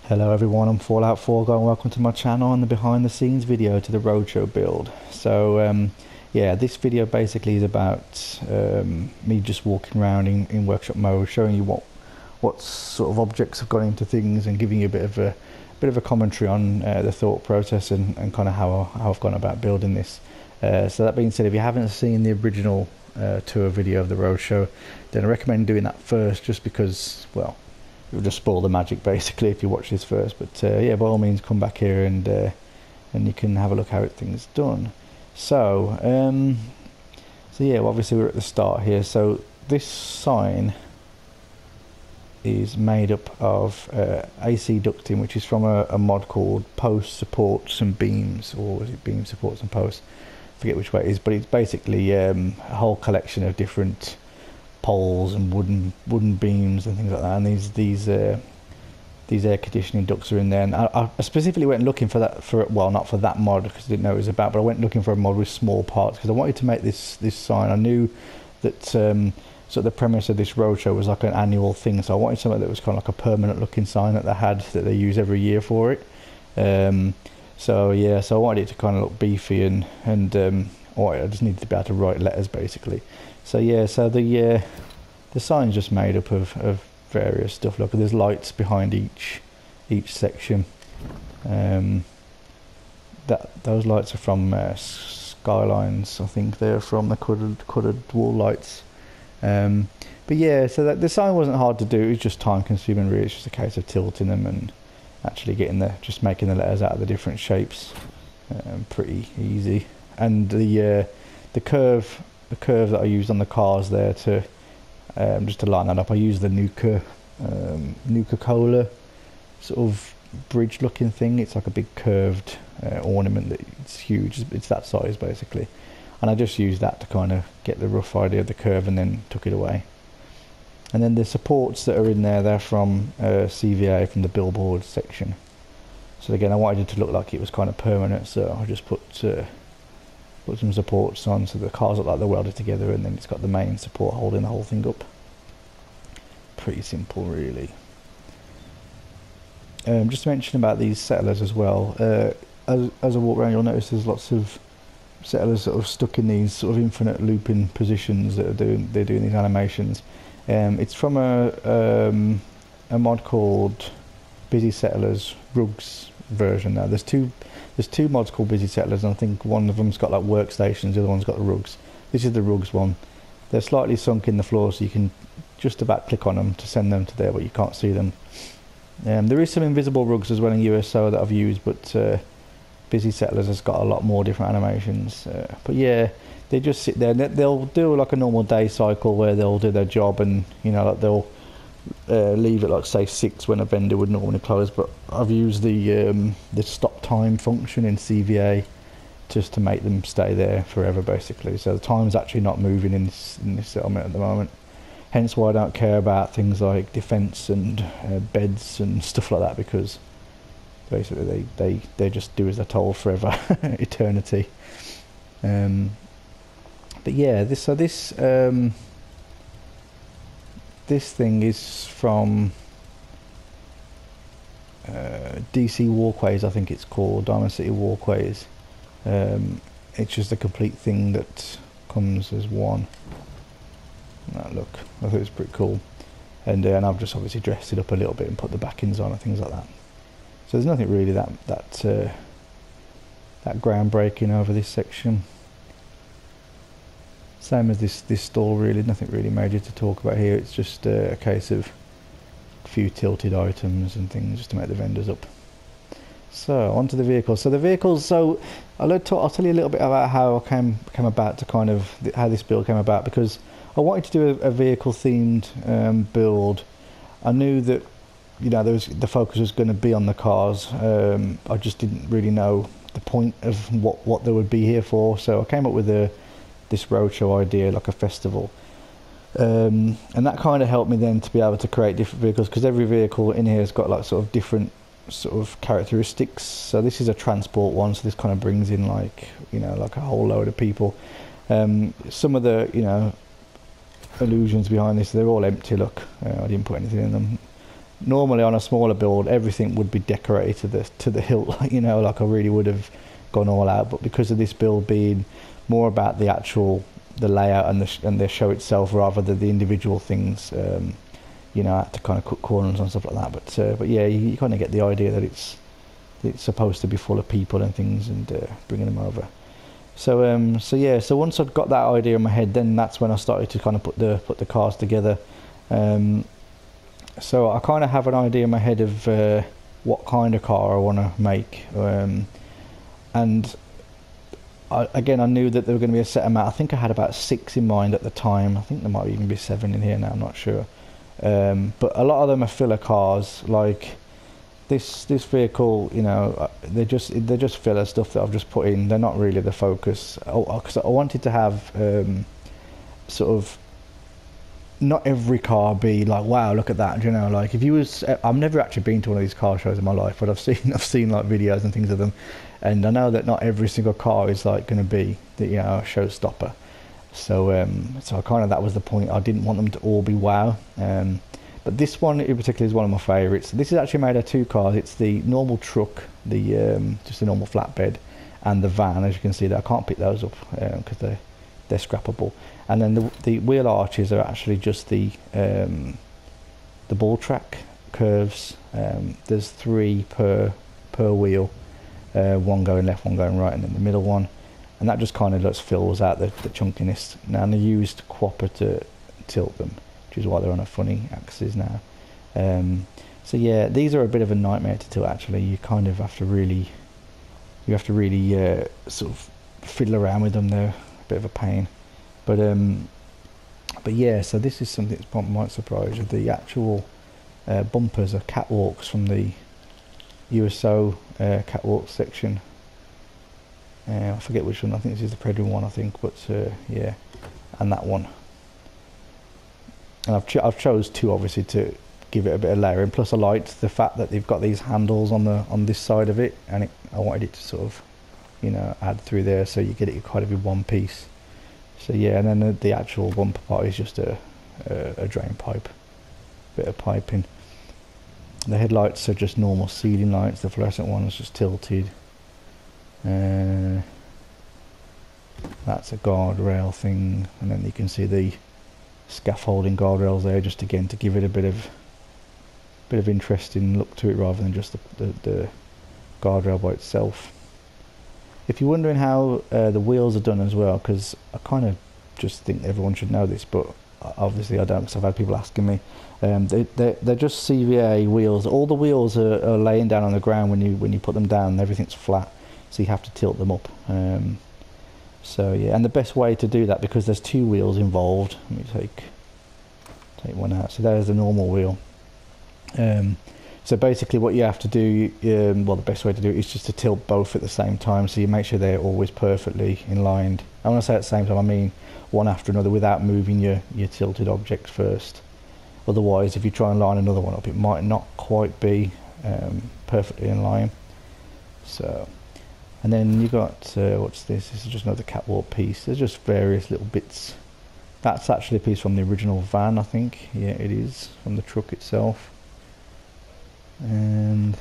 Hello everyone, I'm Fallout 4 Guy and welcome to my channel and the behind the scenes video to the Roadshow build. So yeah, this video basically is about me just walking around in workshop mode, showing you what sort of objects have gone into things and giving you a bit of a commentary on the thought process and kind of how I've gone about building this. So that being said, if you haven't seen the original tour video of the Roadshow, then I recommend doing that first, just because, well, it will just spoil the magic basically if you watch this first. But yeah, by all means come back here and you can have a look how things done. So yeah, well, obviously we're at the start here. So this sign is made up of AC ducting, which is from a mod called Post Supports and Beams, or is it Beam Supports and Posts? I forget which way it is, but it's basically a whole collection of different poles and wooden beams and things like that, and these air conditioning ducts are in there. And I specifically went looking for that, well, not for that mod because I didn't know what it was about, but I went looking for a mod with small parts because I wanted to make this sign. I knew that sort of the premise of this roadshow was like an annual thing, so I wanted something that was kind of like a permanent looking sign that they use every year for it. So yeah, so I wanted it to kind of look beefy and I just needed to be able to write letters basically. So yeah, so the sign's just made up of various stuff. Look, there's lights behind each section. Those lights are from Skylines. I think they're from the coloured wall lights. But yeah, so that the sign wasn't hard to do. It was just time consuming really. It's just a case of tilting them and actually just making the letters out of the different shapes. Pretty easy. And the curve that I used on the cars there to just to line that up, I used the Nuka-Cola sort of bridge looking thing. It's like a big curved ornament it's huge. It's that size basically, and I just used that to kind of get the rough idea of the curve and then took it away. And then the supports that are in there, they're from CVA, from the billboard section. So again, I wanted it to look like it was kind of permanent, so I just put some supports on so the cars look like they're welded together, and then it's got the main support holding the whole thing up. Pretty simple really. Just to mention about these settlers as well, as I walk around you'll notice there's lots of settlers sort of stuck in these sort of infinite looping positions that they're doing these animations. It's from a mod called Busy Settlers Rugs version. Now there's two mods called Busy Settlers, and I think one of them's got like workstations, the other one's got the rugs. This is the rugs one. They're slightly sunk in the floor, so you can just about click on them to send them to there, but you can't see them. There is some invisible rugs as well in USO that I've used, but Busy Settlers has got a lot more different animations. But yeah, they just sit there and they'll do like a normal day cycle where they'll do their job, and you know, like they'll leave it like say 6 when a vendor would normally close, but I've used the stop time function in CVA just to make them stay there forever basically. So the time's actually not moving in this settlement at the moment, hence why I don't care about things like defense and beds and stuff like that, because basically they just do as they're told forever. Eternity. But yeah, this thing is from DC Walkways, I think it's called, Diamond City Walkways. It's just a complete thing that comes as one. Look, I thought it was pretty cool, and I've just obviously dressed it up a little bit and put the backings on and things like that. So there's nothing really that groundbreaking over this section. Same as this stall really, nothing really major to talk about here. It's just a case of a few tilted items and things just to make the vendors up. So onto the vehicles. So the vehicles, so I'll tell you a little bit about how I came about to kind of how this build came about, because I wanted to do a vehicle themed build. I knew that, you know, the focus was going to be on the cars. I just didn't really know the point of what they would be here for, so I came up with this roadshow idea, like a festival, and that kind of helped me then to be able to create different vehicles, because every vehicle in here has got like sort of different sort of characteristics. So this is a transport one, so this kind of brings in like, you know, like a whole load of people. Some of the, you know, illusions behind this, they're all empty. Look, I didn't put anything in them. normally on a smaller build everything would be decorated to the hilt, you know, like I really would have gone all out. But because of this build being more about the layout and the show itself rather than the individual things, you know, I had to kind of cut corners and stuff like that. But yeah, you kind of get the idea that it's supposed to be full of people and things, and bringing them over. So yeah, so once I'd got that idea in my head, then that's when I started to kind of put the cars together. So I kind of have an idea in my head of what kind of car I want to make, and I knew that there were going to be a set amount. I think I had about 6 in mind at the time. I think there might even be 7 in here now, I'm not sure. But a lot of them are filler cars, like this vehicle, you know, they're just filler stuff that I've just put in. They're not really the focus, because I wanted to have sort of not every car be like, wow, look at that, you know, like if you was, I've never actually been to one of these car shows in my life, but I've seen like videos and things of them, and I know that not every single car is like going to be the, you know, a showstopper. So so kind of that was the point. I didn't want them to all be wow. But this one in particular is one of my favourites. This is actually made of 2 cars. It's the normal truck, the just the normal flatbed, and the van. As you can see there, I can't pick those up because they're scrappable. And then the wheel arches are actually just the ball track curves. There's 3 per wheel, one going left, one going right, and then the middle one. And that just kind of just fills out the chunkiness. Now they used QwaPA to tilt them, which is why they're on a funny axis now. So yeah, these are a bit of a nightmare to tilt actually. You kind of have to really, sort of fiddle around with them. They're a bit of a pain. But yeah, so this is something that might surprise you. The actual bumpers are catwalks from the USO catwalk section. I forget which one. I think this is the Predator one, I think, but yeah, and that one. And I've chose 2 obviously to give it a bit of layering. Plus I liked the fact that they've got these handles on this side of it, and I wanted it to sort of, you know, add through there, so you get it kind of in one piece. So yeah, and then the actual bumper part is just a drain pipe, bit of piping. The headlights are just normal ceiling lights. The fluorescent one is just tilted. That's a guardrail thing, and then you can see the scaffolding guardrails there, just again to give it a bit of interesting look to it rather than just the guardrail by itself. If you're wondering how the wheels are done as well, because I kind of just think everyone should know this, but obviously I don't, because I've had people asking me. They're just CVA wheels. All the wheels are laying down on the ground when you put them down. Everything's flat, so you have to tilt them up. So yeah, and the best way to do that, because there's 2 wheels involved. Let me take one out. So there's the normal wheel. So basically what you have to do, well, the best way to do it is just to tilt both at the same time, so you make sure they're always perfectly in line. And when I say at the same time, I mean one after another without moving your tilted object first. Otherwise, if you try and line another one up, it might not quite be perfectly in line. So, and then you got, what's this? This is just another catwalk piece. There's just various little bits. That's actually a piece from the original van, I think. Yeah, it is, from the truck itself. And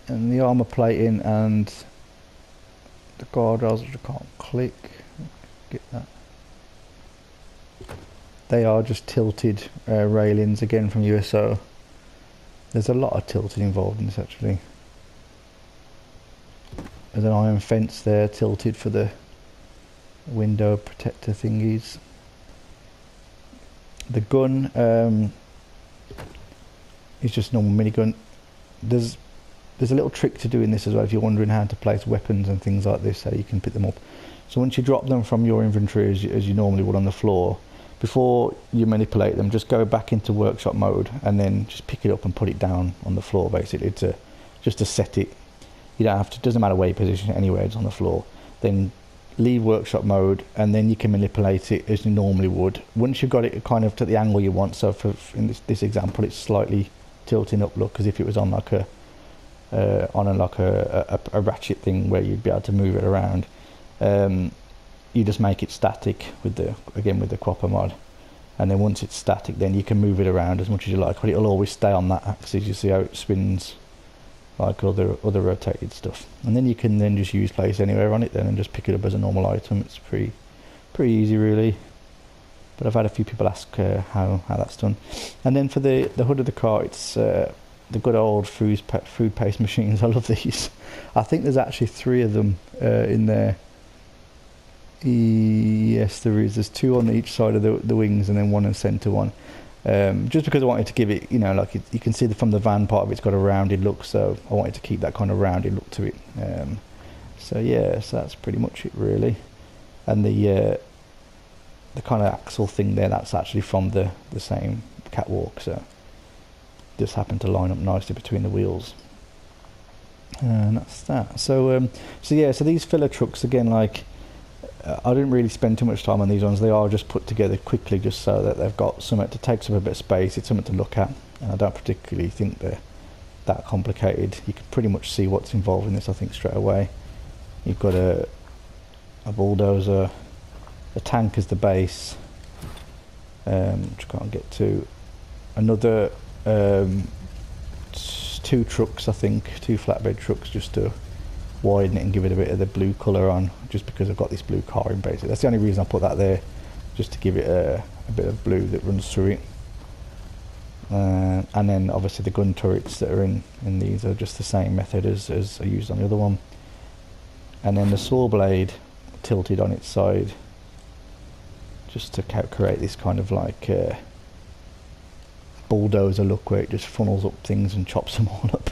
the armour plating and the guardrails, which I can't click. Get that. They are just tilted railings again from USO. There's a lot of tilting involved in this actually. There's an iron fence there tilted for the window protector thingies. The gun it's just normal minigun. There's a little trick to doing this as well if you're wondering how to place weapons and things like this, how you can pick them up. So once you drop them from your inventory as you normally would on the floor, before you manipulate them, just go back into workshop mode and then just pick it up and put it down on the floor, basically just to set it. You don't have to, it doesn't matter where you position it anyway, it's on the floor. Then leave workshop mode and then you can manipulate it as you normally would. Once you've got it kind of to the angle you want, so in this example it's slightly tilting up, look, as if it was on like a ratchet thing where you'd be able to move it around. You just make it static with the QwaPA mod, and then once it's static, then you can move it around as much as you like, but it'll always stay on that axis. You see how it spins like other rotated stuff, and then you can then just use place anywhere on it then and just pick it up as a normal item. It's pretty easy really, but I've had a few people ask how that's done. And then for the hood of the car, it's the good old food paste machines. I love these. I think there's actually 3 of them in there. Yes, there is. There's 2 on each side of the wings, and then 1 in the centre one. Just because I wanted to give it, you know, like you can see from the van part of it's got a rounded look, so I wanted to keep that kind of rounded look to it. So yeah, so that's pretty much it really. And the kind of axle thing there, that's actually from the same catwalk, so just happened to line up nicely between the wheels. And that's that. So yeah, so these filler trucks again, like I didn't really spend too much time on these ones. They are just put together quickly just so that they've got something to take up a bit of space. It's something to look at, and I don't particularly think they're that complicated. You can pretty much see what's involved in this, I think, straight away. You've got a bulldozer, a tank as the base, which I can't get to, another 2 trucks, I think, 2 flatbed trucks, just to widen it and give it a bit of the blue colour on, just because I've got this blue car in basically. That's the only reason I put that there, just to give it a bit of blue that runs through it. And then obviously the gun turrets that are in these are just the same method as I used on the other one. And then the saw blade tilted on its side, just to create this kind of like bulldozer look where it just funnels up things and chops them all up.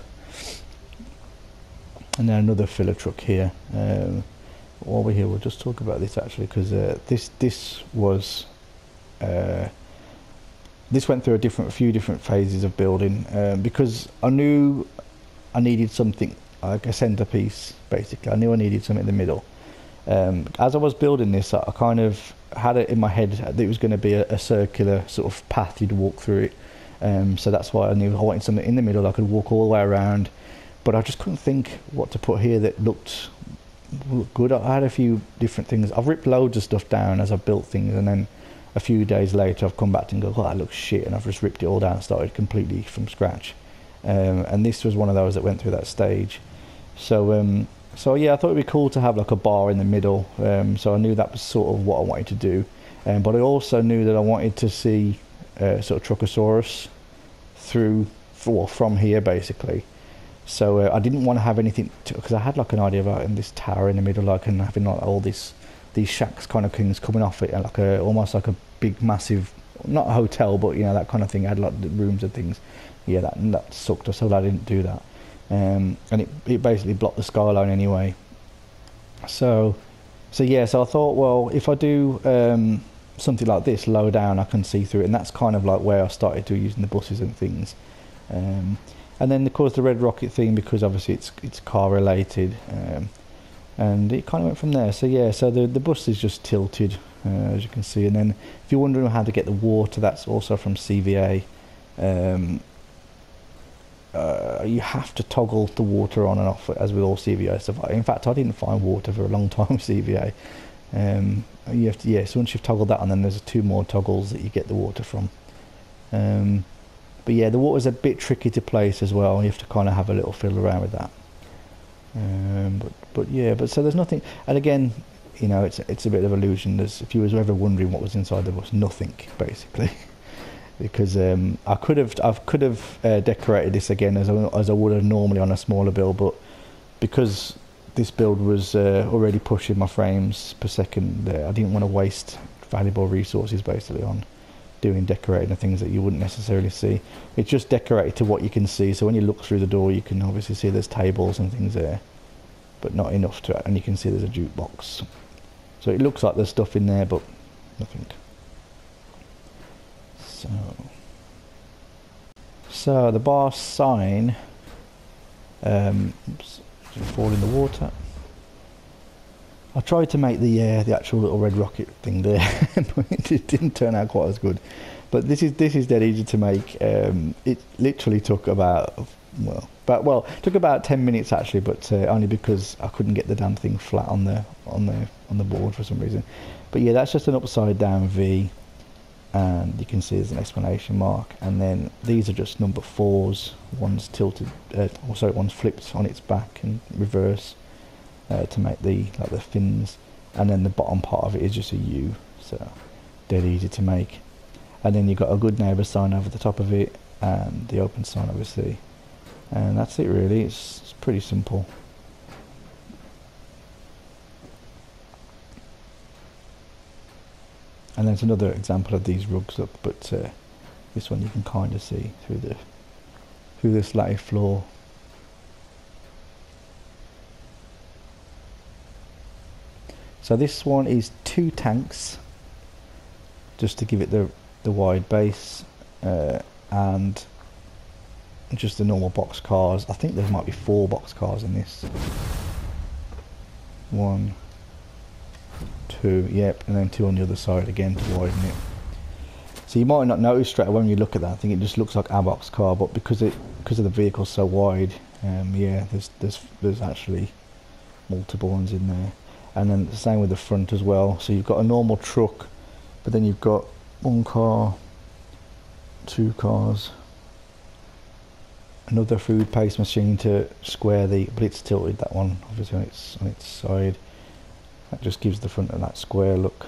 And then another filler truck here. While we're here, we'll just talk about this actually, because this went through a few different phases of building, because I knew I needed something like a centerpiece. Basically, I knew I needed something in the middle. As I was building this, I kind of had it in my head that it was going to be a circular sort of path you'd walk through it. So that's why I knew I wanted something in the middle I could walk all the way around. But I just couldn't think what to put here that looked good. I had a few different things. I've ripped loads of stuff down as I've built things, and then a few days later I've come back and go, oh, that looks shit, and I've just ripped it all down and started completely from scratch. And this was one of those that went through that stage. So yeah, I thought it'd be cool to have like a bar in the middle. So I knew that was sort of what I wanted to do. But I also knew that I wanted to see sort of Truckosaurus from here basically. So I didn't want to have anything, because I had like an idea about this tower in the middle, like, and having like all these shacks kind of things coming off it, like almost like a big massive, not a hotel, but you know, that kind of thing. I had like the rooms and things. Yeah, that sucked. So I didn't do that, and it basically blocked the skyline anyway. So yeah, so I thought, well, if I do something like this low down, I can see through it, and that's kind of like where I started to using the buses and things. And then of course the Red Rocket thing, because obviously it's car related, and it kind of went from there. So yeah, so the bus is just tilted, as you can see. And then if you're wondering how to get the water, that's also from CVA. You have to toggle the water on and off, as with all CVA stuff. In fact, I didn't find water for a long time with CVA. You have to, yeah, so once you've toggled that on, then there's 2 more toggles that you get the water from. But yeah, the water's a bit tricky to place as well. You have to kind of have a little fiddle around with that. But yeah, so there's nothing. And again, you know, it's a bit of illusion. If you was ever wondering what was inside the bus, nothing basically. Because I could have decorated this again as I would have normally on a smaller build, but because this build was already pushing my frames per second, I didn't want to waste valuable resources basically on doing decorating and things that you wouldn't necessarily see. It's just decorated to what you can see, so when you look through the door you can obviously see there's tables and things there, but not enough to, and you can see there's a jukebox, so it looks like there's stuff in there but nothing. So the bar sign, oops, fall in the water. I tried to make the actual little red rocket thing there, but it didn't turn out quite as good. But this is dead easy to make. It literally took about 10 minutes actually, but only because I couldn't get the damn thing flat on the board for some reason. But yeah, that's just an upside down V. and you can see there's an exclamation mark, and then these are just number 4s. One's tilted, one's flipped on its back and reverse to make the fins, and then the bottom part of it is just a U, so dead easy to make. And then you've got a good neighbour sign over the top of it, and the open sign obviously, and that's it really. It's pretty simple. And there's another example of these rugs up, but this one you can kind of see through the slatted floor. So this one is 2 tanks, just to give it the wide base, and just the normal box cars. I think there might be 4 box cars in this. 1, 2, yep, and then 2 on the other side again to widen it. So you might not notice straight away when you look at that. I think it just looks like a box car, but because of the vehicle's so wide, yeah, there's actually multiple ones in there. And then the same with the front as well. So you've got a normal truck, but then you've got 1 car, 2 cars, another food paste machine to square but it's tilted, that one obviously on its side. That just gives the front of that square look.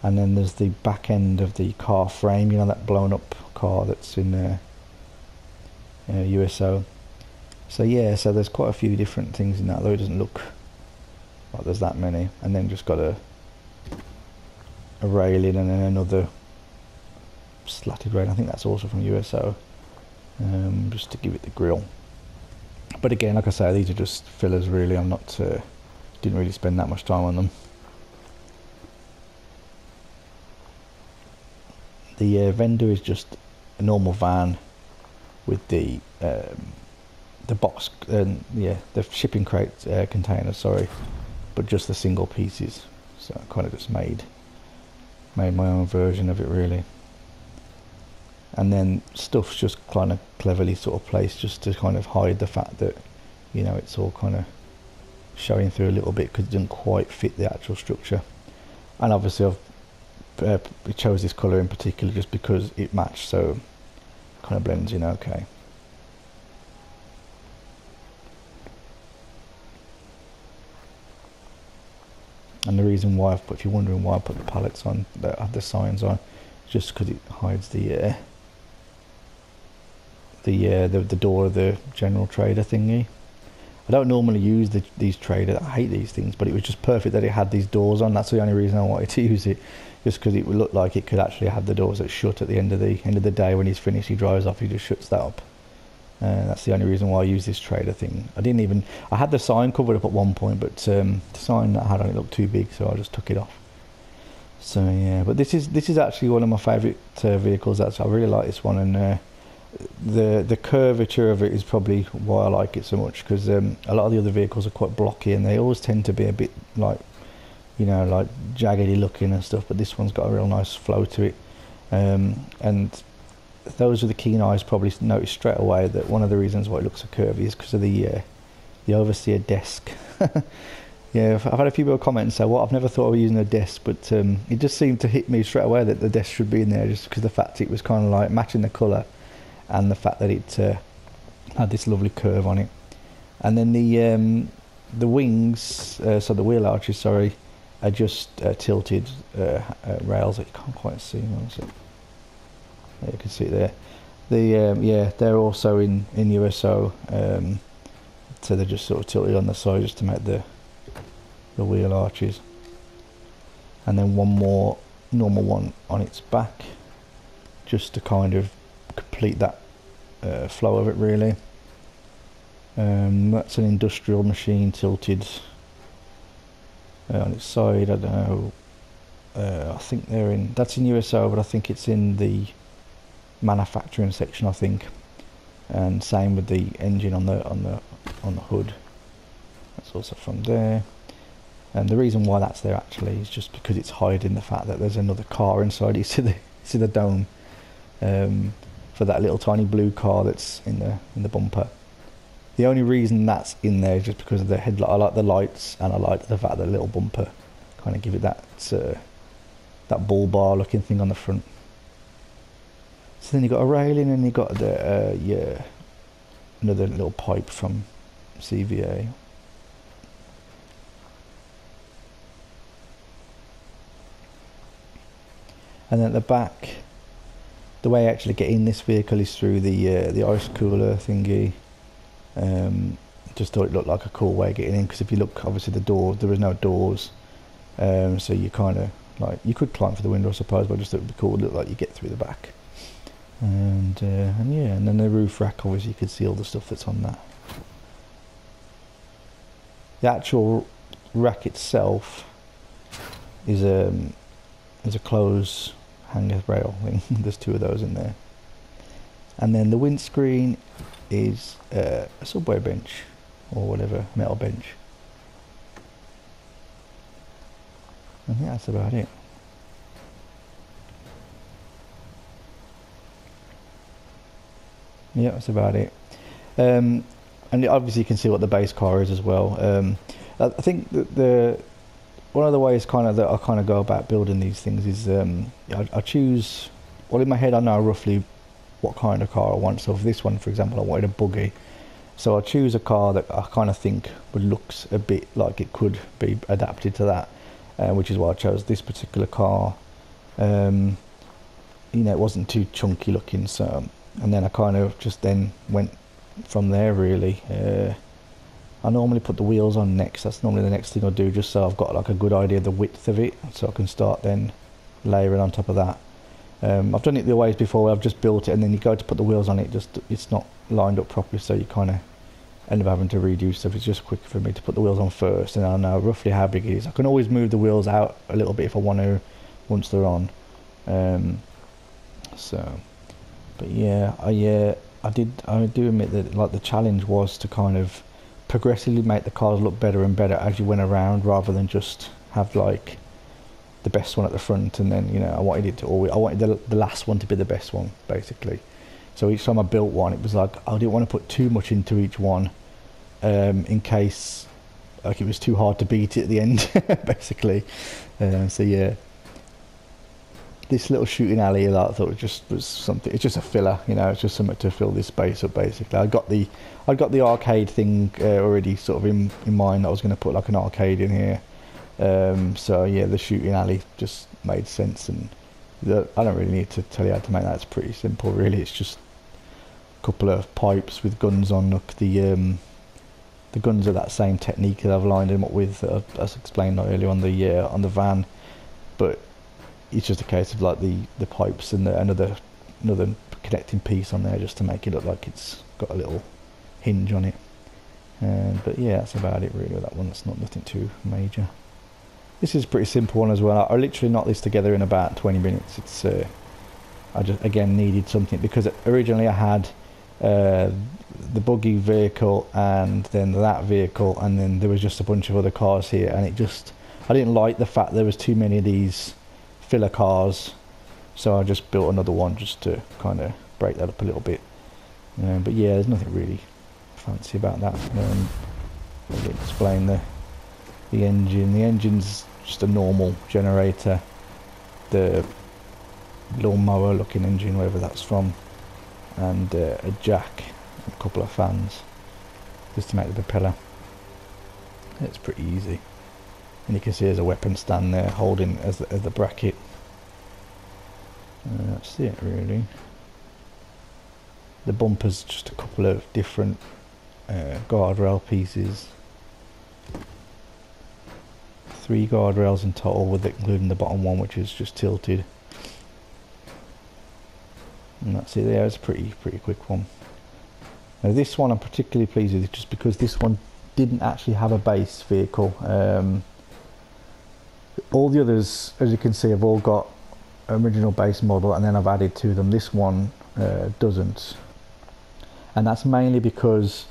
And then there's the back end of the car frame, you know, that blown up car that's in USO. So yeah, so there's quite a few different things in that, though it doesn't look like there's that many. And then just got a railing, and then another slatted railing. I think that's also from USO, just to give it the grille. But again, like I say, these are just fillers really. I'm not didn't really spend that much time on them. The vendor is just a normal van with the box, yeah, the shipping crate container, sorry, but just the single pieces. So I kind of just made my own version of it really. And then stuff's just kind of cleverly sort of placed just to kind of hide the fact that, you know, it's all kind of showing through a little bit because it doesn't quite fit the actual structure. And obviously I've chose this colour in particular just because it matched, so it kind of blends in okay. And the reason why if you're wondering why I put the pallets on that have the signs on, just because it hides the door of the general trader thingy. I don't normally use these traders. I hate these things, but it was just perfect that it had these doors on. That's the only reason I wanted to use it, just because it would look like it could actually have the doors that shut at the end of the day. When he's finished, he drives off, he just shuts that up. That's the only reason why I use this trader thing. I had the sign covered up at one point, but the sign that I had on it looked too big, so I just took it off. So yeah, but this is actually one of my favourite vehicles. I really like this one, and the curvature of it is probably why I like it so much, because a lot of the other vehicles are quite blocky and they always tend to be a bit like, you know, like jaggedy looking and stuff, but this one's got a real nice flow to it. And those with the keen eyes probably notice straight away that one of the reasons why it looks so curvy is because of the overseer desk. Yeah, I've had a few people comment and say, well, I've never thought of using a desk, but it just seemed to hit me straight away that the desk should be in there, just because the fact it was kind of like matching the colour and the fact that it had this lovely curve on it. And then the wings, so the wheel arches, sorry, are just tilted rails that you can't quite see. There you can see it there. Yeah, they're also in USO, so they're just sort of tilted on the side just to make the wheel arches. And then one more normal one on its back, just to kind of complete that flow of it really. That's an industrial machine tilted on its side. I don't know, I think that's in USO, but I think it's in the manufacturing section, I think. And same with the engine on the hood. That's also from there. And the reason why that's there actually is just because it's hiding the fact that there's another car inside. You see the dome for that little tiny blue car that's in the bumper. The only reason that's in there is just because of the headlight. I like the lights, and I like the fact that the little bumper kind of give it that bull bar looking thing on the front. So then you've got a railing, and you've got the yeah, another little pipe from CVA. And then at the back, the way I actually get in this vehicle is through the ice cooler thingy. Just thought it looked like a cool way of getting in, because if you look, obviously the door, there is no doors, so you kind of like, you could climb for the window I suppose, but I just thought it would be cool, it looked like you get through the back. And yeah, and then the roof rack, obviously you could see all the stuff that's on that. The actual rack itself is a clothes hanger rail thing. There's two of those in there. And then the windscreen is a subway bench, or whatever, metal bench. I think that's about it. Yeah, that's about it. And obviously you can see what the base car is as well. I think that one of the ways kind of that I kind of go about building these things is I choose, well, in my head I know roughly what kind of car I want. So for this one, for example, I wanted a buggy, so I choose a car that I kind of think looks a bit like it could be adapted to that, which is why I chose this particular car. You know, it wasn't too chunky looking, so, and then I kind of just then went from there really. I normally put the wheels on next. That's normally the next thing I do, just so I've got like a good idea of the width of it, so I can start then layering on top of that. I've done it the ways before, where I've just built it and then you go to put the wheels on it, it's not lined up properly, so you kind of end up having to redo stuff. It's just quicker for me to put the wheels on first, and I know roughly how big it is. I can always move the wheels out a little bit if I want to once they're on. So, but yeah, I do admit that like the challenge was to kind of progressively make the cars look better and better as you went around, rather than just have like the best one at the front, and then, you know, I wanted the last one to be the best one basically. So each time I built one, it was like I didn't want to put too much into each one, in case like it was too hard to beat it at the end basically. So yeah, this little shooting alley, I thought it was something. It's just a filler, you know. It's just something to fill this space up basically. I got the arcade thing already sort of in mind. I was going to put like an arcade in here. So yeah, the shooting alley just made sense, and I don't really need to tell you how to make that. It's pretty simple really. It's just a couple of pipes with guns on. Look, the guns are that same technique that I've lined them up with, as explained earlier on the van, but it's just a case of like the pipes and another connecting piece on there, just to make it look like it's got a little hinge on it. But yeah, that's about it really. That one, that's nothing too major. This is a pretty simple one as well. I literally knocked this together in about 20 minutes. It's I just again needed something, because originally I had the buggy vehicle and then that vehicle, and then there was just a bunch of other cars here, and I didn't like the fact there was too many of these filler cars, so I just built another one just to kind of break that up a little bit. But yeah, there's nothing really fancy about that. I'll explain the engine. The engine's just a normal generator, the little mower looking engine, wherever that's from, and a jack and a couple of fans just to make the propeller. It's pretty easy, and you can see there's a weapon stand there holding as the bracket. That's it really. The bumper's just a couple of different guardrail pieces. 3 guardrails in total, with it including the bottom one, which is just tilted. And that's it there. It's a pretty quick one. Now this one I'm particularly pleased with, just because this one didn't actually have a base vehicle. All the others, as you can see, have all got original base model, and then I've added to them. This one doesn't, and that's mainly because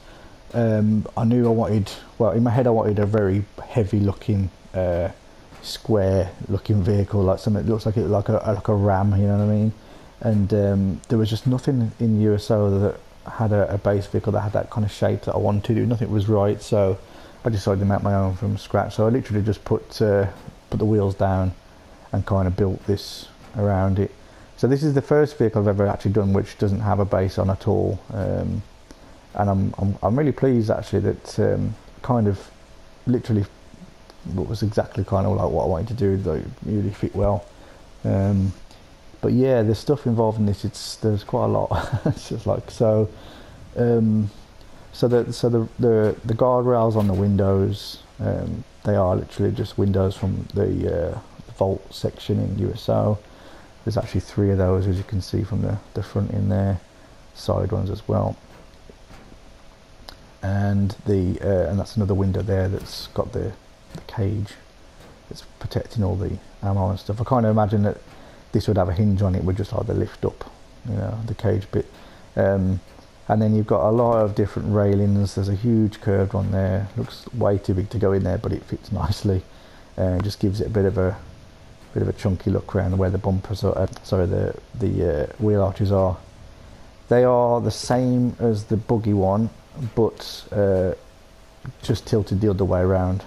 I knew I wanted, well, in my head I wanted a very heavy looking square looking vehicle, like something that looks like like a ram, you know what I mean. And there was just nothing in USO that had a base vehicle that had that kind of shape that I wanted to do. Nothing was right, so I decided to make my own from scratch. So I literally just put the wheels down and kind of built this around it. So this is the first vehicle I've ever actually done which doesn't have a base on at all, and I'm really pleased actually that kind of literally what was exactly kind of like what I wanted to do. Like really fit well. But yeah, the stuff involved in this, there's quite a lot. It's just like so. So the guardrails on the windows, they are literally just windows from the vault section in USO. There's actually 3 of those, as you can see from the front in there, side ones as well. And that's another window there that's got the cage that's protecting all the ammo and stuff. I kind of imagine that this would have a hinge on it, would just either lift up, you know, the cage bit. And then you've got a lot of different railings. There's a huge curved one there. Looks way too big to go in there, but it fits nicely. It just gives it a bit of a chunky look around where the bumpers are. The wheel arches are. They are the same as the buggy one, but just tilted the other way around.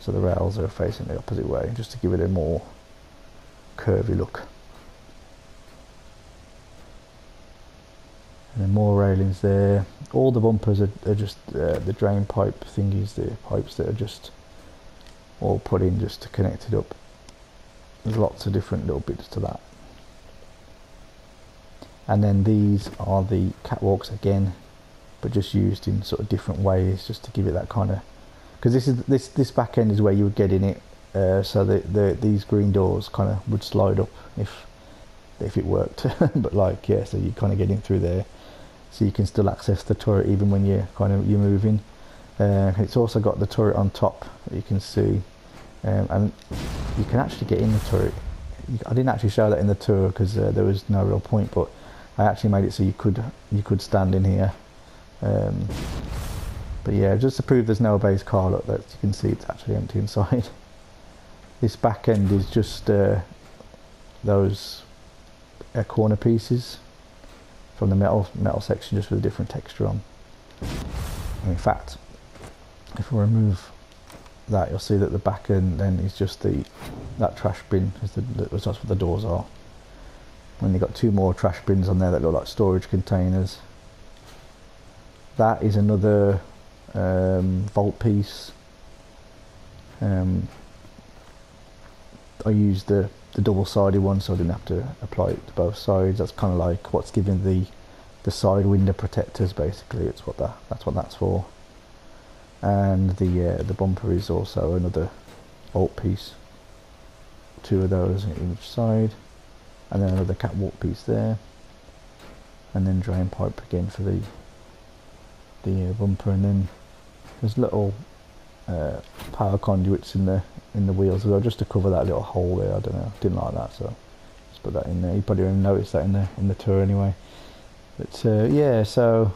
So the rails are facing the opposite way, just to give it a more curvy look. And then more railings there. All the bumpers are just the drain pipe thingies, the pipes that are just all put in just to connect it up. There's lots of different little bits to that. And then these are the catwalks again, but just used in sort of different ways, just to give it that kind of, because this back end is where you would get in it, so these green doors kind of would slide up if it worked. But like, yeah, so you kind of get in through there, so you can still access the turret even when you're moving. It's also got the turret on top that you can see, and you can actually get in the turret. I didn't actually show that in the tour because there was no real point, but I actually made it so you could stand in here. But yeah, just to prove there's no base car, look, that you can see it's actually empty inside. This back end is just those corner pieces from the metal section, just with a different texture on. And in fact, if we remove that, you'll see that the back end then is just that trash bin, that's what the doors are. And you've got 2 more trash bins on there that look like storage containers. That is another vault piece. I used the double-sided one, so I didn't have to apply it to both sides. That's kind of like what's giving the side window protectors, basically. That's what that's for. And the bumper is also another vault piece. 2 of those on each side, and then another catwalk piece there, and then drain pipe again for the bumper, and then there's little power conduits in the wheels as well, just to cover that little hole there. I don't know, didn't like that, so just put that in there. You probably won't notice that in the tour anyway. But yeah, so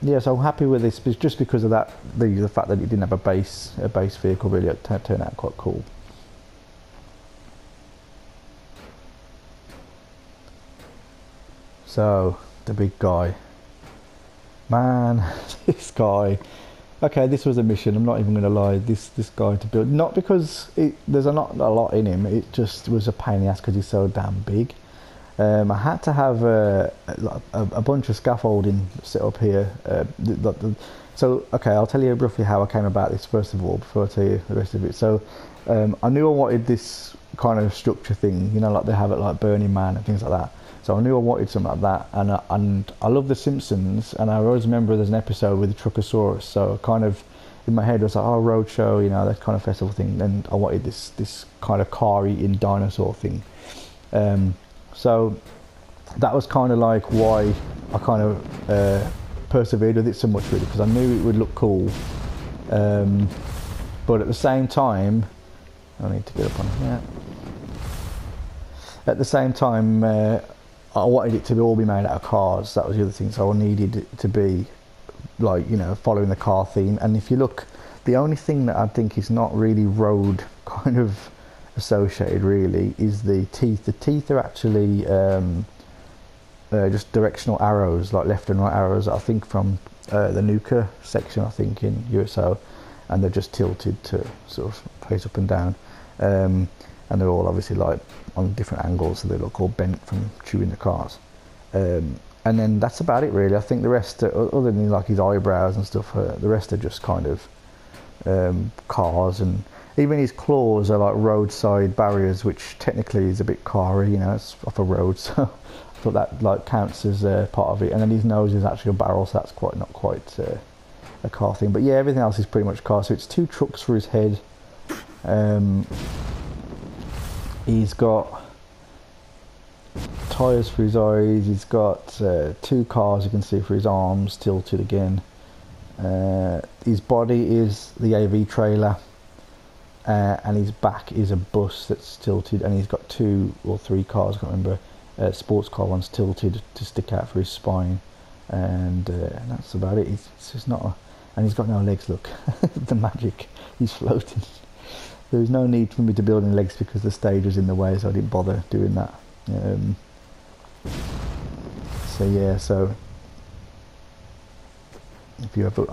I'm happy with this, just because of that, the fact that it didn't have a base vehicle. Really, it turned out quite cool. So the big guy, man, this guy. Okay, this was a mission. I'm not even going to lie. This guy to build, not because there's not a lot in him. It just was a pain in the ass because he's so damn big. I had to have a bunch of scaffolding set up here. So okay, I'll tell you roughly how I came about this first of all before I tell you the rest of it. So I knew I wanted this kind of structure thing, you know, like they have it like Burning Man and things like that. So I knew I wanted something like that, and I love The Simpsons, and I always remember there's an episode with the Truckosaurus. So kind of in my head I was like, oh, roadshow, you know, that kind of festival thing. And I wanted this kind of car-eating dinosaur thing. So that was kind of like why I kind of persevered with it so much, really, because I knew it would look cool. But at the same time, I need to get up on here. At the same time, I wanted it to all be made out of cars. That was the other thing. So I needed it to be like, you know, following the car theme. And if you look, the only thing that I think is not really road kind of associated really is the teeth. The teeth are actually just directional arrows, like left and right arrows, I think from the Nuka section, I think, in USO, and they're just tilted to sort of face up and down. And they're all obviously like on different angles, so they look all bent from chewing the cars. And then that's about it really. I think the rest, other than like his eyebrows and stuff, the rest are just kind of cars, and even his claws are like roadside barriers, which technically is a bit car-y, you know, it's off a road, so I thought that like counts as part of it. And then his nose is actually a barrel, so that's not quite a car thing. But yeah, everything else is pretty much car. So it's 2 trucks for his head. He's got tyres for his eyes. He's got 2 cars, you can see, for his arms, tilted again. His body is the AV trailer, and his back is a bus that's tilted, and he's got 2 or 3 cars, I can't remember, sports car ones tilted to stick out for his spine, and that's about it. It's just not and he's got no legs, look. The magic, he's floating. There was no need for me to build any legs because the stage was in the way, so I didn't bother doing that. So yeah, so if you ever,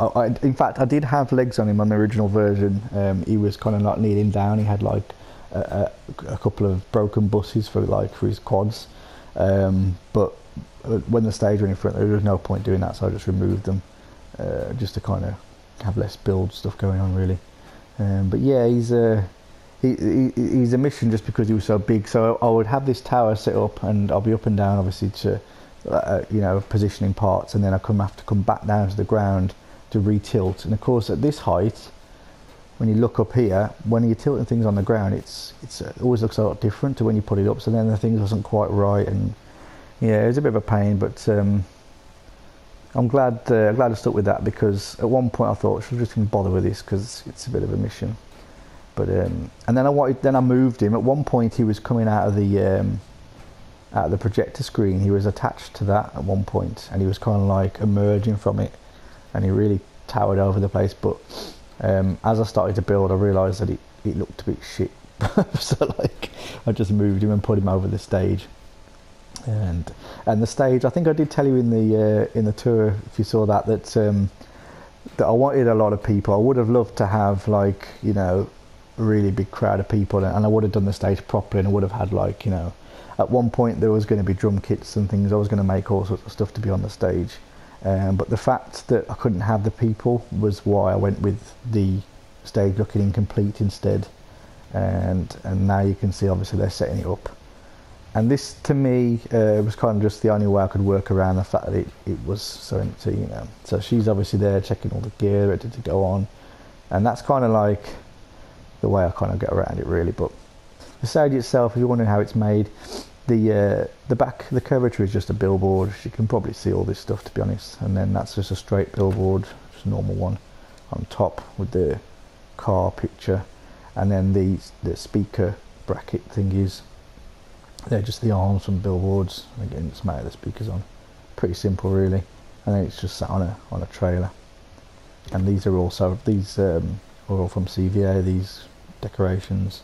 in fact, I did have legs on him on the original version. He was kind of like kneeling down. He had like a couple of broken buses for his quads, but when the stage went in front, there was no point doing that, so I just removed them, just to kind of have less build stuff going on, really. But yeah, he's a mission just because he was so big. So I would have this tower set up, and I'll be up and down, obviously, to you know, positioning parts, and then I have to come back down to the ground to re-tilt. And of course, at this height, when you look up here, when you're tilting things on the ground, it always looks a lot different to when you put it up. So then the thing wasn't quite right, and yeah, it was a bit of a pain. But I'm glad I stuck with that, because at one point I thought, should I just even bother with this, because it's a bit of a mission. But and then I moved him. At one point he was coming out of the projector screen. He was attached to that at one point, and he was kind of like emerging from it, and he really towered over the place. But as I started to build, I realised that it looked a bit shit. So like, I just moved him and put him over the stage. And the stage, I think I did tell you in the tour, if you saw that I wanted a lot of people. I would have loved to have, like, you know, a really big crowd of people, and I would have done the stage properly, and I would have had, like, you know, at one point there was going to be drum kits and things. I was going to make all sorts of stuff to be on the stage, but the fact that I couldn't have the people was why I went with the stage looking incomplete instead. And now you can see, obviously, they're setting it up. And this, to me, was kind of just the only way I could work around the fact that it was so empty, you know. So she's obviously there checking all the gear, ready to go on. And that's kind of like the way I kind of get around it, really. But the stage itself, if you're wondering how it's made, the back, the curvature is just a billboard. You can probably see all this stuff, to be honest. And then that's just a straight billboard, just a normal one, on top with the car picture. And then the speaker bracket thingies, they're just the arms from billboards. Again, just mount the speakers on. Pretty simple, really. And then it's just sat on a trailer. And these are also, are all from CVA, these decorations.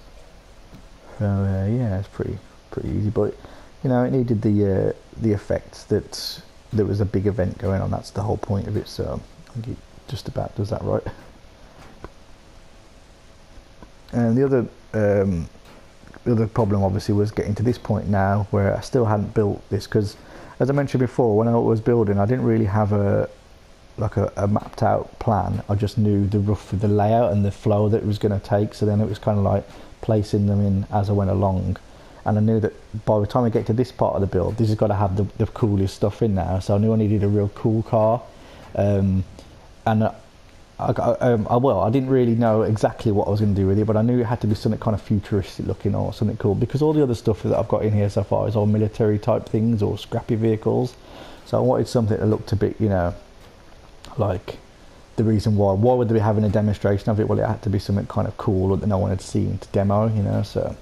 So yeah, it's pretty easy. But you know, it needed the effect that there was a big event going on. That's the whole point of it. So I think it just about does that right. And the other problem, obviously, was getting to this point now where I still hadn't built this, because as I mentioned before, when I was building, I didn't really have a mapped out plan. I just knew the layout and the flow that it was going to take. So then it was kind of like placing them in as I went along, and I knew that by the time I get to this part of the build, this has got to have the coolest stuff in now. So I knew I needed a real cool car, and I didn't really know exactly what I was going to do with it, but I knew it had to be something kind of futuristic looking or something cool, because all the other stuff that I've got in here so far is all military type things or scrappy vehicles. So I wanted something that looked a bit, you know, like the reason why would they be having a demonstration of it? Well, it had to be something kind of cool that no one had seen to demo, you know. So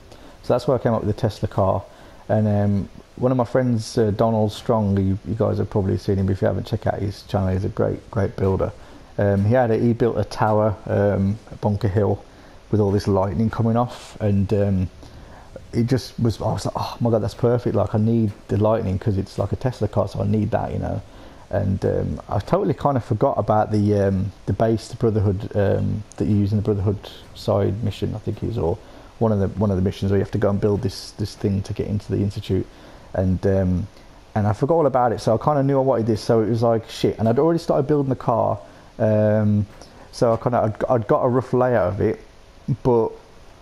that's where I came up with the Tesla car. And one of my friends, Donald Strong, you guys have probably seen him. If you haven't, check out his channel. He's a great builder. He built a tower at Bunker Hill with all this lightning coming off, and it just was, I was like, oh my god, that's perfect. Like, I need the lightning because it's like a Tesla car, so I need that, you know. And I totally kind of forgot about the base, the Brotherhood that you use in the Brotherhood side mission, I think it is, or one of the missions where you have to go and build this thing to get into the institute, and I forgot all about it. So I kind of knew I wanted this, so it was like shit. And I'd already started building the car, so I'd got a rough layout of it, but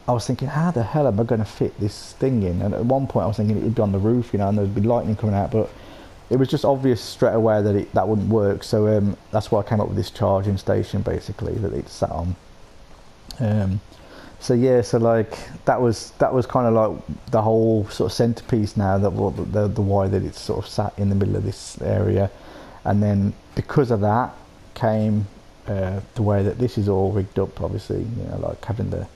I was thinking, how the hell am I going to fit this thing in? And at one point I was thinking it'd be on the roof, you know, and there'd be lightning coming out, but it was just obvious straight away that that wouldn't work. So that's why I came up with this charging station, basically, that it sat on. So yeah, so like that was kind of like the whole sort of centerpiece now, that the why that it's sort of sat in the middle of this area. And then because of that came the way that this is all rigged up, obviously, you know, like having the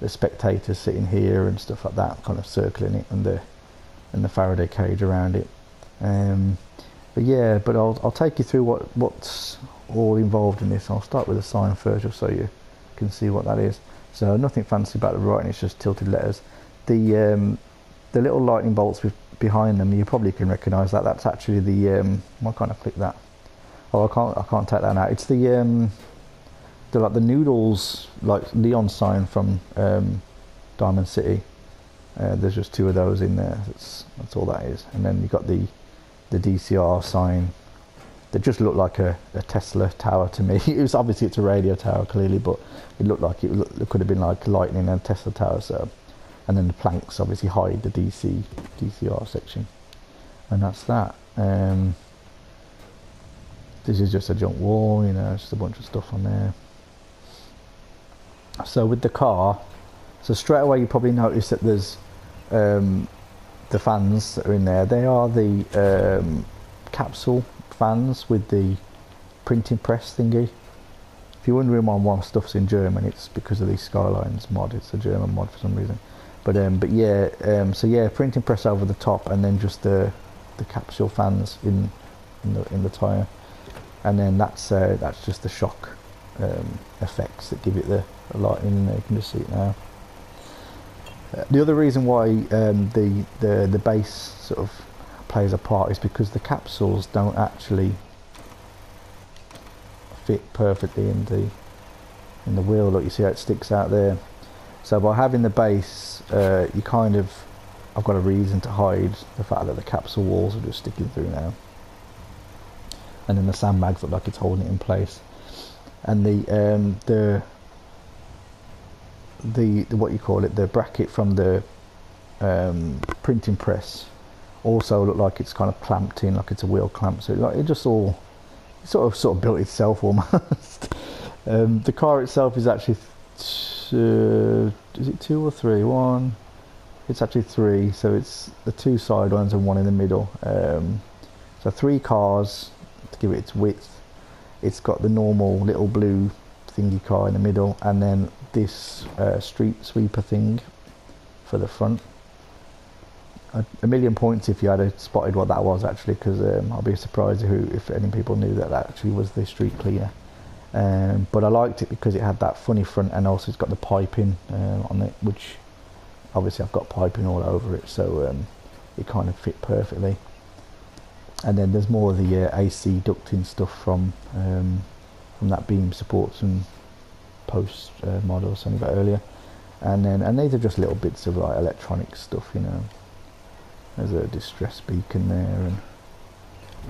spectators sitting here and stuff like that, kind of circling it, and the Faraday cage around it. But yeah, but I'll take you through what's all involved in this. I'll start with the sign first, just so you can see what that is. So nothing fancy about the writing, it's just tilted letters. The little lightning bolts behind them, you probably can recognise that. That's actually the why can't I click that? Oh, I can't take that out. It's the like the Noodles, like neon sign from Diamond City. There's just two of those in there. That's all that is. And then you've got the DCR sign that just looked like a Tesla tower to me. It was obviously, it's a radio tower clearly, but it looked like it could have been like lightning and a Tesla tower. So, and then the planks obviously hide the DCR section, and that's that. This is just a junk wall, you know, just a bunch of stuff on there. So with the car, so straight away you probably notice that there's the fans that are in there. They are the capsule fans with the printing press thingy. If you're wondering why more stuff's in German, it's because of the Skylines mod. It's a German mod for some reason. But yeah, so yeah, printing press over the top, and then just the capsule fans in the tyre, and then that's just the shock effects that give it the lightning in there. You can just see it now. The other reason why the base sort of plays a part is because the capsules don't actually fit perfectly in the wheel. Look, you see how it sticks out there. So by having the base, I've got a reason to hide the fact that the capsule walls are just sticking through now, and then the sandbags look like it's holding it in place. And the what you call it, the bracket from the printing press also look like it's kind of clamped in, like it's a wheel clamp. So it just all sort of built itself almost. The car itself is actually is it 2 or 3? One. It's actually 3. So it's the 2 side ones and 1 in the middle. So 3 cars to give it its width. It's got the normal little blue thingy car in the middle, and then this street sweeper thing for the front. A million points if you had spotted what that was, actually, because I'll be surprised if any people knew that actually was the street cleaner. But I liked it because it had that funny front, and also it's got the piping on it, which obviously I've got piping all over it, so it kind of fit perfectly. And then there's more of the AC ducting stuff from that beam supports and post model something about earlier. And these are just little bits of like electronic stuff, you know. There's a distress beacon there, and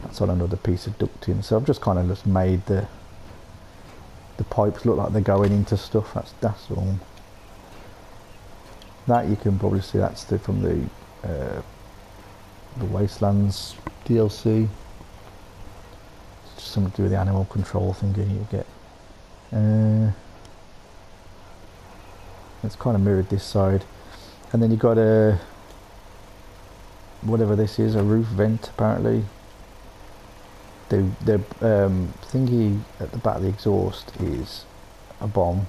that's on another piece of ducting. So I've just kind of just made the pipes look like they're going into stuff. That's all. That you can probably see, that's from the Wastelands DLC. It's just something to do with the animal control thingy you get. It's kind of mirrored this side, and then you've got a whatever this is, a roof vent apparently. The thingy at the back of the exhaust is a bomb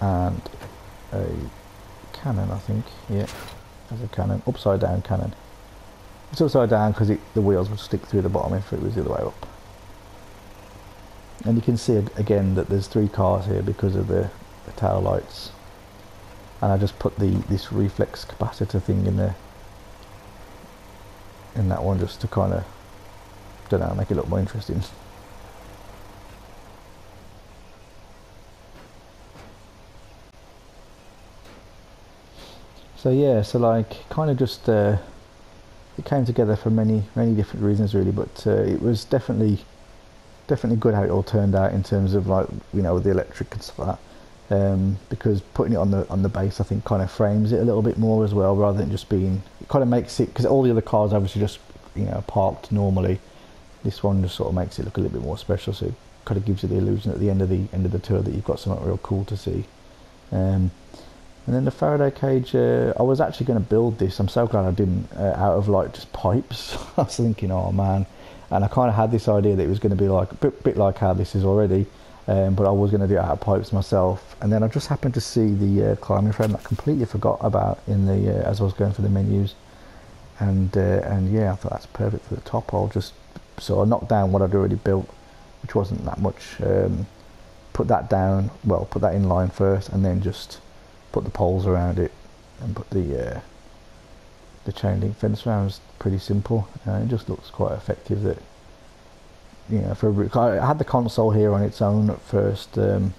and a cannon, I think. Yeah, there's a cannon, upside down cannon. It's upside down because the wheels would stick through the bottom if it was the other way up. And you can see again that there's 3 cars here because of the tail lights. And I just put this reflex capacitor thing in that one, just to kind of, don't know, make it look more interesting. So yeah, so like kind of just it came together for many different reasons really, but it was definitely good how it all turned out in terms of like, you know, with the electric and stuff like that. Because putting it on the base, I think, kind of frames it a little bit more as well, rather than just being, it kind of makes it, because all the other cars obviously just, you know, parked normally. This one just sort of makes it look a little bit more special, so it kind of gives you the illusion at the end of the tour that you've got something real cool to see. And then the Faraday cage, I was actually going to build this. I'm so glad I didn't, out of like just pipes. I was thinking, oh man, and I kind of had this idea that it was going to be like a bit like how this is already. But I was going to do it out of pipes myself, and then I just happened to see the climbing frame that I completely forgot about in the as I was going through the menus, and yeah, I thought that's perfect for the top. So I knocked down what I'd already built, which wasn't that much. Put that down, well, put that in line first, and then just put the poles around it, and put the chain link fence around. It was pretty simple. It just looks quite effective. That, you know, I had the console here on its own at first, and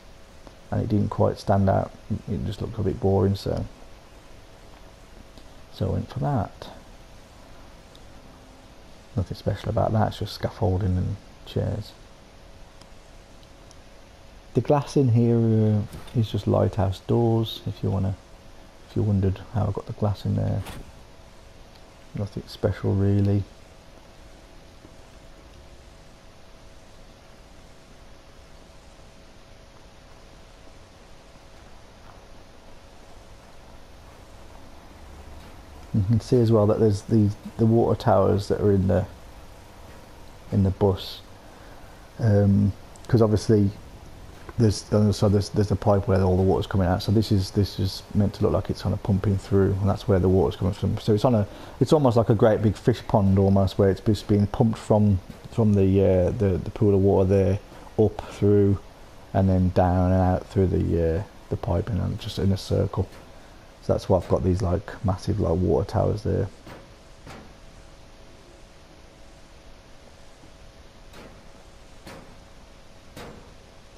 it didn't quite stand out. It just looked a bit boring, so I went for that. Nothing special about that, it's just scaffolding and chairs. The glass in here is just lighthouse doors. If you wondered how I got the glass in there, nothing special really. You can see as well that there's the water towers that are in the bus, because obviously there's a pipe where all the water's coming out. So this is meant to look like it's kind of pumping through, and that's where the water's coming from. So it's almost like a great big fish pond almost, where it's just being pumped from the pool of water there up through, and then down and out through the pipe, and just in a circle. So that's why I've got these like massive like water towers there.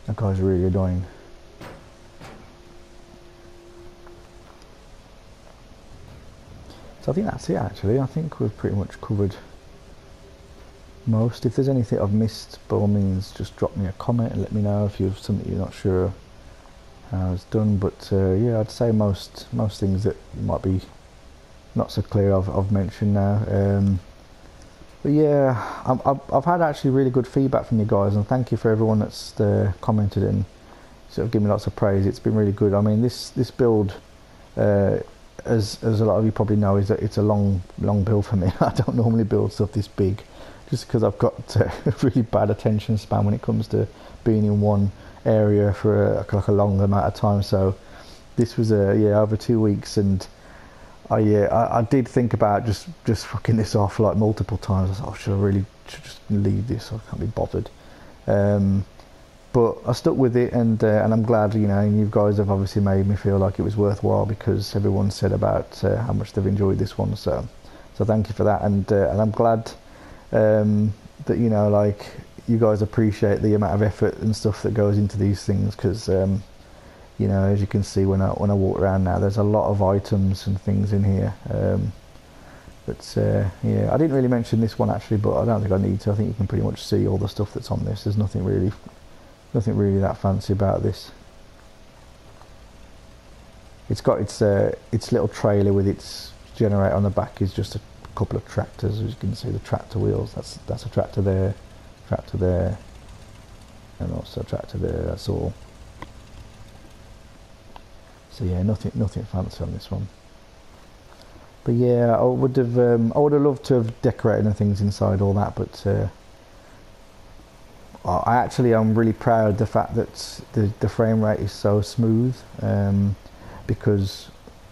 That guy's really annoying. So I think that's it actually. I think we've pretty much covered most. If there's anything I've missed, by all means just drop me a comment and let me know if you've something you're not sure how it's done. But yeah, I'd say most things that might be not so clear I've mentioned now. But yeah, I've had actually really good feedback from you guys, and thank you for everyone that's commented and sort of given me lots of praise. It's been really good. I mean, this build, as a lot of you probably know, is that it's a long build for me. I don't normally build stuff this big, just because I've got a really bad attention span when it comes to being in one area for like a long amount of time. So this was over 2 weeks, and I did think about just fucking this off like multiple times. I thought, should I just leave this? I can't be bothered. But I stuck with it, and I'm glad, you know, and you guys have obviously made me feel like it was worthwhile, because everyone said about how much they've enjoyed this one. So thank you for that, and I'm glad that, you know, like, you guys appreciate the amount of effort and stuff that goes into these things, because you know, as you can see when I walk around now, there's a lot of items and things in here. But yeah, I didn't really mention this one actually, but I don't think I need to. I think you can pretty much see all the stuff that's on this. There's nothing really that fancy about this. It's got its little trailer with its generator on the back. Is just a couple of tractors, as you can see, the tractor wheels. That's a tractor there, and also a tractor there. That's all. So yeah, nothing fancy on this one. But yeah, I would have loved to have decorated and things inside all that, but I actually am really proud of the fact that the frame rate is so smooth, because,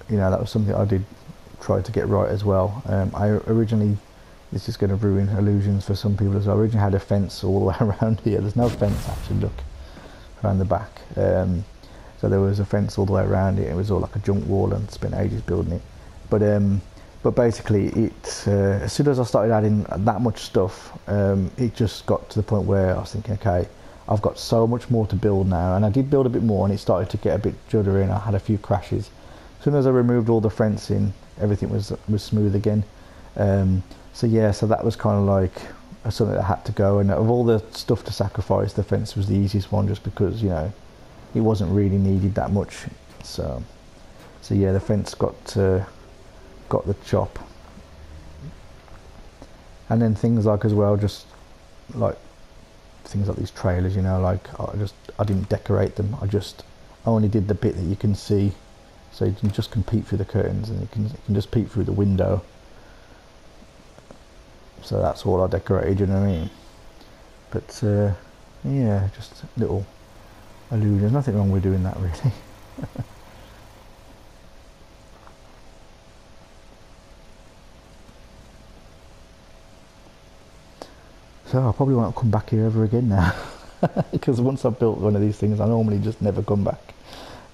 you know, that was something I did try to get right as well. I originally, this is going to ruin illusions for some people as well, I originally had a fence all the way around here. There's no fence actually, look, around the back. So there was a fence all the way around it. It was all like a junk wall, and spent ages building it. But basically, as soon as I started adding that much stuff, it just got to the point where I was thinking, okay, I've got so much more to build now. And I did build a bit more, and it started to get a bit juddery, and I had a few crashes. as soon as I removed all the fencing, everything was smooth again. So yeah, so that was kind of like something that had to go, and of all the stuff to sacrifice, the fence was the easiest one, just because, you know, it wasn't really needed that much. So yeah, the fence got the chop. And then things like, as well, just like things like these trailers, you know, like I didn't decorate them. I only did the bit that you can see, so you can just peek through the curtains, and you can just peek through the window. So that's all I decorated, you know what I mean? But yeah, just little illusions. Nothing wrong with doing that, really. So I probably won't come back here ever again now, because once I've built one of these things, I normally just never come back.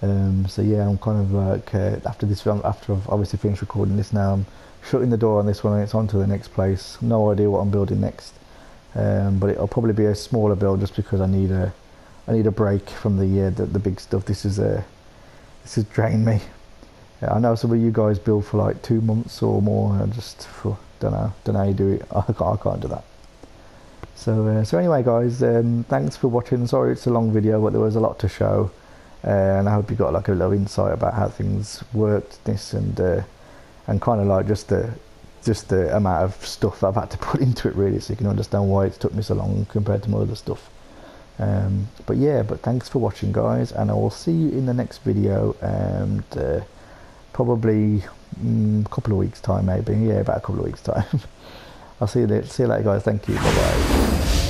So yeah, I'm kind of like, after I've obviously finished recording this now, I'm shutting the door on this one, and it's on to the next place. No idea what I'm building next, but it'll probably be a smaller build, just because I need a break from the big stuff. This is draining me. I know some of you guys build for like 2 months or more, and I just don't know how you do it. I can't do that. So anyway, guys, thanks for watching. Sorry it's a long video, but there was a lot to show, and I hope you got like a little insight about how things worked, and kind of like just the amount of stuff I've had to put into it, really, so you can understand why it's took me so long compared to my other stuff. But yeah, thanks for watching, guys, and I will see you in the next video, and probably a couple of weeks time, maybe. Yeah, about a couple of weeks time. I'll see you later, guys. Thank you. Bye bye.